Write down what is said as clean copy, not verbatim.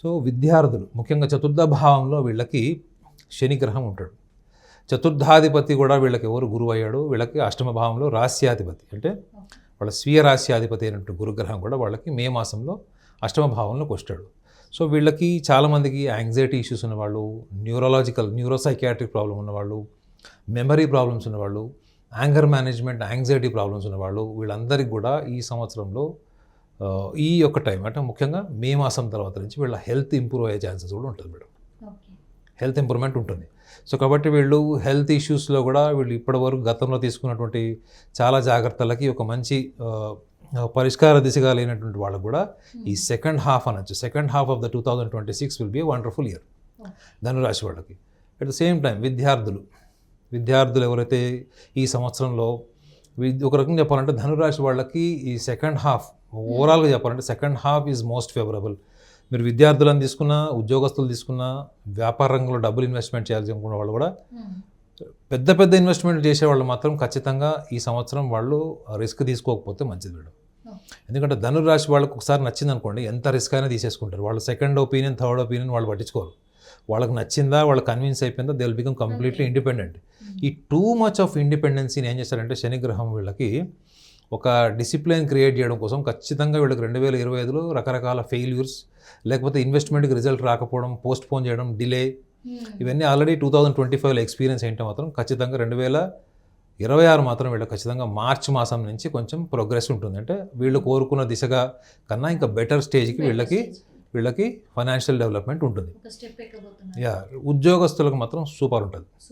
So విద్యార్థులు ముఖ్యంగా చతుర్థ భావంలో వీళ్ళకి శని గ్రహం ఉంటాడు. చతుర్థాధిపతి కూడా వీళ్ళకి ఎవరు గురువు అయ్యాడు, వీళ్ళకి అష్టమ భావంలో రాస్యాధిపతి అంటే వాళ్ళ స్వీయ రాస్యాధిపతి అయినట్టు గురుగ్రహం కూడా వాళ్ళకి మే మాసంలో అష్టమ భావంలోకి వస్తాడు. సో వీళ్ళకి చాలామందికి యాంగ్జైటీ ఇష్యూస్ ఉన్నవాళ్ళు, న్యూరోసైకియాట్రిక్ ప్రాబ్లం ఉన్నవాళ్ళు, మెమరీ ప్రాబ్లమ్స్ ఉన్నవాళ్ళు, యాంగర్ మేనేజ్మెంట్ యాంగ్జైటీ ప్రాబ్లమ్స్ ఉన్నవాళ్ళు, వీళ్ళందరికీ కూడా ఈ సంవత్సరంలో ఈ యొక్క టైం అంటే ముఖ్యంగా మే మాసం తర్వాత నుంచి వీళ్ళ హెల్త్ ఇంప్రూవ్ అయ్యే ఛాన్సెస్ కూడా ఉంటుంది మేడం. హెల్త్ ఇంప్రూవ్మెంట్ ఉంటుంది. సో కాబట్టి వీళ్ళు హెల్త్ ఇష్యూస్లో కూడా వీళ్ళు ఇప్పటివరకు గతంలో తీసుకున్నటువంటి చాలా జాగ్రత్తలకి ఒక మంచి పరిష్కార దిశగా లేనటువంటి వాళ్ళకు కూడా ఈ సెకండ్ హాఫ్ అనొచ్చు. Second half of the 2026 will be wonderful year ధనురాశి వాళ్ళకి. అట్ ద సేమ్ టైం విద్యార్థులు ఎవరైతే ఈ సంవత్సరంలో ఒక రకంగా చెప్పాలంటే ధనురాశి వాళ్ళకి ఈ సెకండ్ హాఫ్ ఓవరాల్గా చెప్పాలంటే second half is most favourable. మీరు విద్యార్థులను తీసుకున్నా, ఉద్యోగస్తులు తీసుకున్నా, వ్యాపార రంగంలో డబ్బులు ఇన్వెస్ట్మెంట్ చేయాల్సి అనుకున్న వాళ్ళు కూడా పెద్ద ఇన్వెస్ట్మెంట్ చేసేవాళ్ళు మాత్రం ఖచ్చితంగా ఈ సంవత్సరం వాళ్ళు రిస్క్ తీసుకోకపోతే మంచిది మేడం. ఎందుకంటే ధనురాశి వాళ్ళకు ఒకసారి నచ్చింది అనుకోండి, ఎంత రిస్క్ అయినా తీసేసుకుంటారు. వాళ్ళు సెకండ్ ఒపీనియన్, థర్డ్ ఒపీనియన్ వాళ్ళు పట్టించుకోరు. వాళ్ళకి నచ్చిందా, వాళ్ళు కన్విన్స్ అయిపోయిందా, they will become completely independent. ఈ టూ మచ్ ఆఫ్ ఇండిపెండెన్సీని ఏం చేస్తారంటే శనిగ్రహం వీళ్ళకి ఒక డిసిప్లిన్ క్రియేట్ చేయడం కోసం ఖచ్చితంగా వీళ్ళకి 2025లో రకరకాల ఫెయిల్యూర్స్, లేకపోతే ఇన్వెస్ట్మెంట్కి రిజల్ట్ రాకపోవడం, పోస్ట్ పోన్ చేయడం, డిలే, ఇవన్నీ ఆల్రెడీ 2025లో ఎక్స్పీరియన్స్ ఏంటో మాత్రం ఖచ్చితంగా 2026 మాత్రం వీళ్ళకి ఖచ్చితంగా మార్చి మాసం నుంచి కొంచెం ప్రోగ్రెస్ ఉంటుంది. అంటే వీళ్ళు కోరుకున్న దిశగా కన్నా ఇంకా బెటర్ స్టేజ్కి వీళ్ళకి ఫైనాన్షియల్ డెవలప్మెంట్ ఉంటుంది. ఉద్యోగస్తులకు మాత్రం సూపర్ ఉంటుంది.